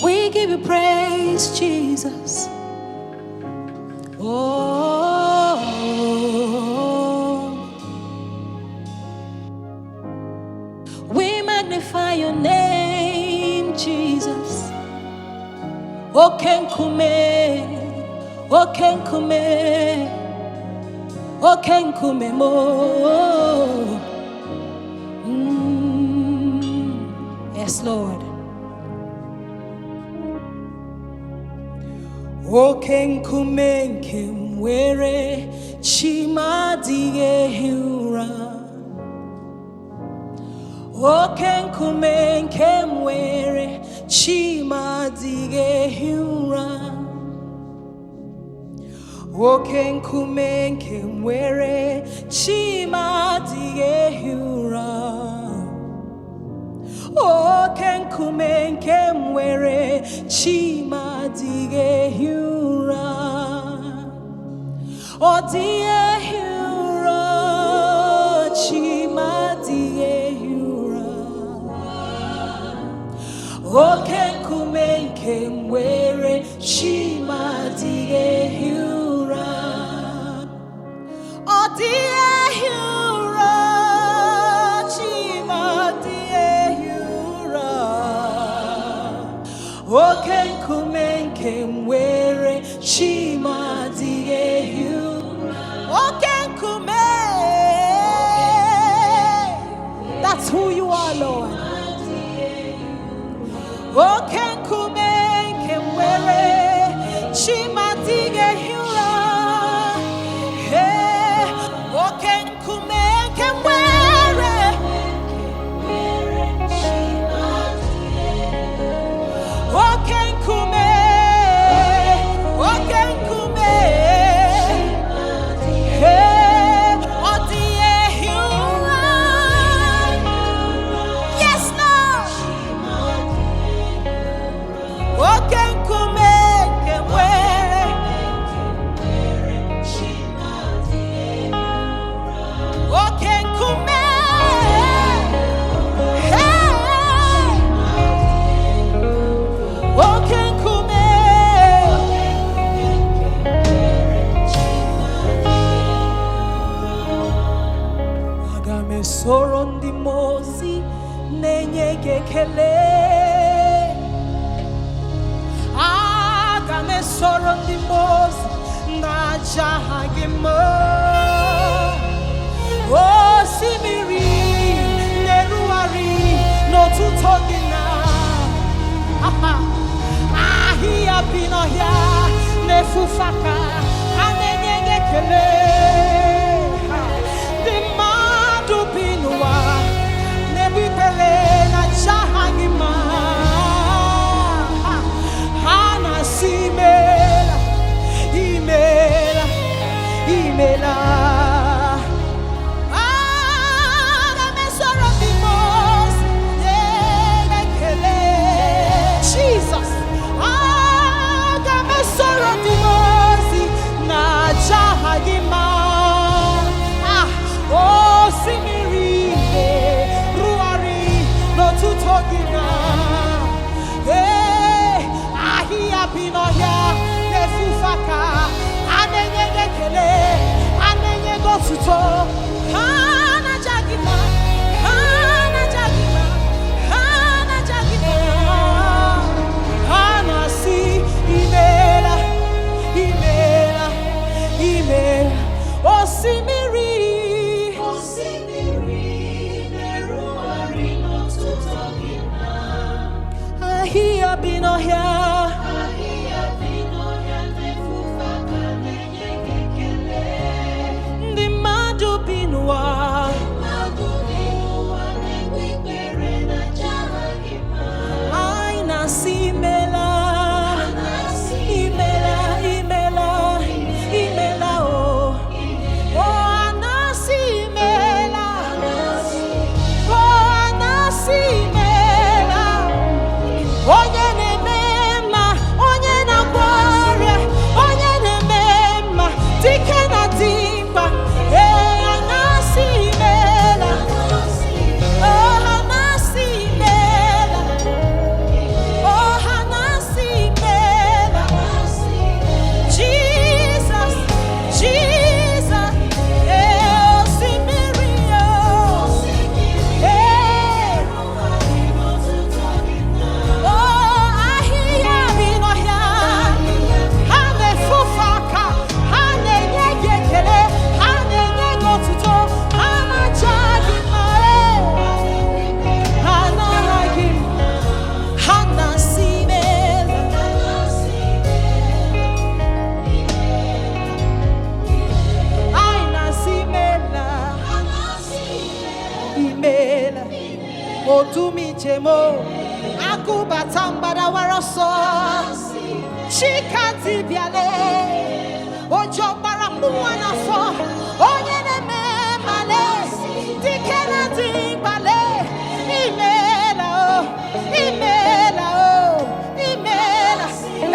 We give you praise, Jesus. Oh, we magnify your name, Jesus. O Kenkume, O Kenkume, O Kenkume mo. Yes, Lord. O Kenkume nkemwere chimadige hiura. O Kenkume nkemwere chimadige hiura. O Kenkume nkemwere chimadige hiura. O Kenkume nkemwere chimadige hiura. O die hiura chimadige hiura. O Kenkume nkemwere chimadige hiura. O die hiura chimadige hiura. O Kenkume nkemwere chimadige hiura. O Kenkume, that's who you are, Lord. O Kenkume nkemwere chimadige hiura. Hey, O Kenkume nkemwere. O Kenkume, O Kenkume. Hey, O die hiura. Yes, Lord. O Kenkume nkemwere. O Kenkume. Hey. O Kenkume. Agame soro ndi mozi nenye gekele. Agame soro ndi mozi na jahagimo. O simiri neruari no tutogina. Ahia pinohia nefufaka anenye gekele. Dimadu pinua nebipele na jahagima. Hana simela, imela, imela. Jesus, agame soro dimozi na jahagima. Oh simiri ruari no tutogina. Ahia pinoya nefufaka anenye gekele anenye gotuto. Hana jagima, hana jagima, hana jagima. Hana si imela, imela, imela. O simiri, neruari no tutogina. Ahia binohia, nefufaka nenye gekele. Ndimadu binua, negwipere na jahagima. Aina simela, imela, imela, imela oh. Oh anasi imela, oh anasi imela. Oh yeneme mo akuba tambara waraso chikati biale ojo bara muana fo onye ne me male dikena di bale imela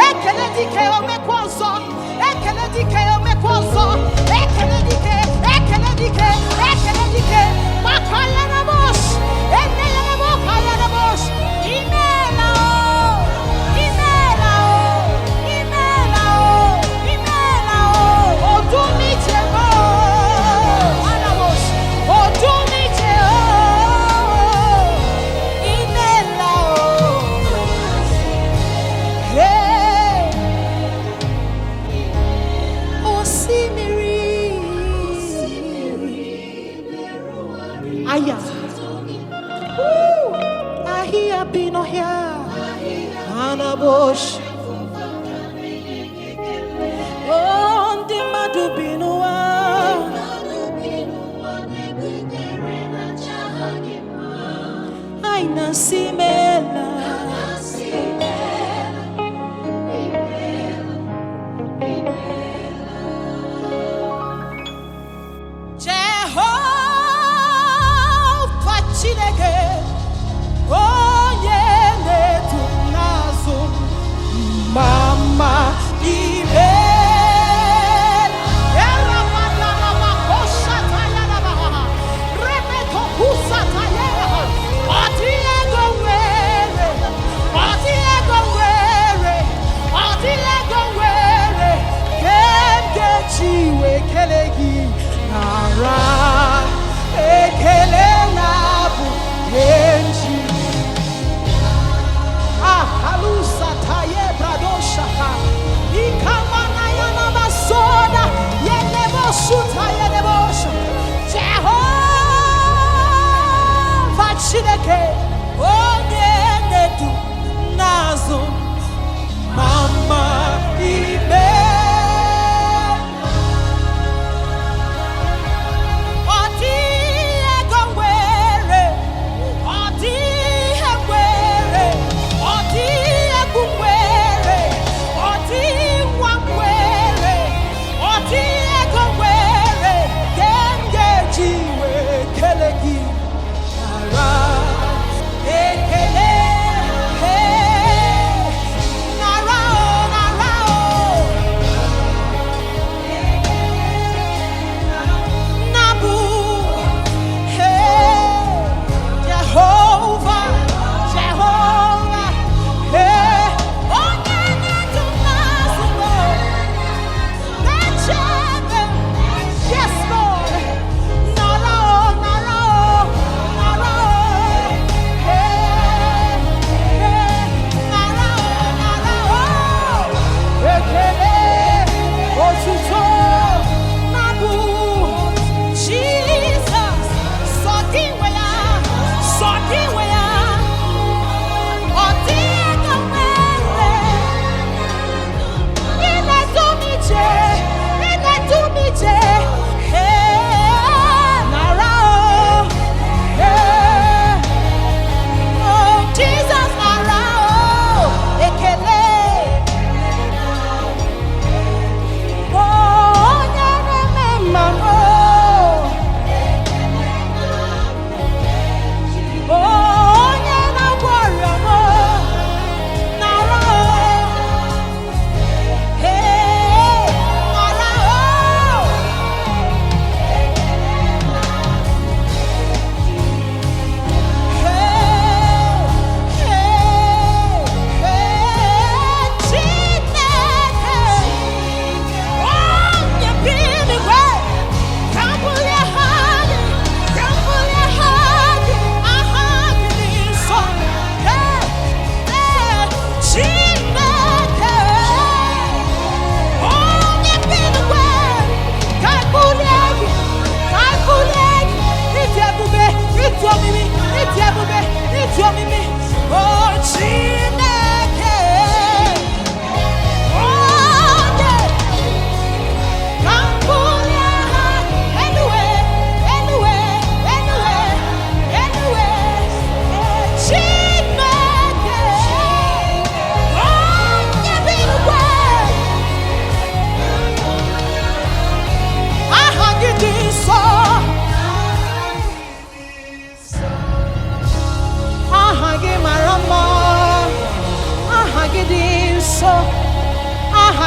ekele dike o mekwozo ekele dike makaya na bosh enele na makaya na bosh imela odumi chego ala bosh odumi chego imela hey osimiri aya ahia bino here ana bosh on the madu binoa aina simela Jehovah Chineke onye na-edu n'azụ mama ibe ekele na bụ enji halusa taye bradoshaka ikamana yana masoda yenebo suta yenebo Jehovah Chineke onye na-edu n'azụ mama ibe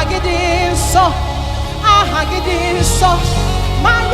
Ahagidinso, ahagidinso, my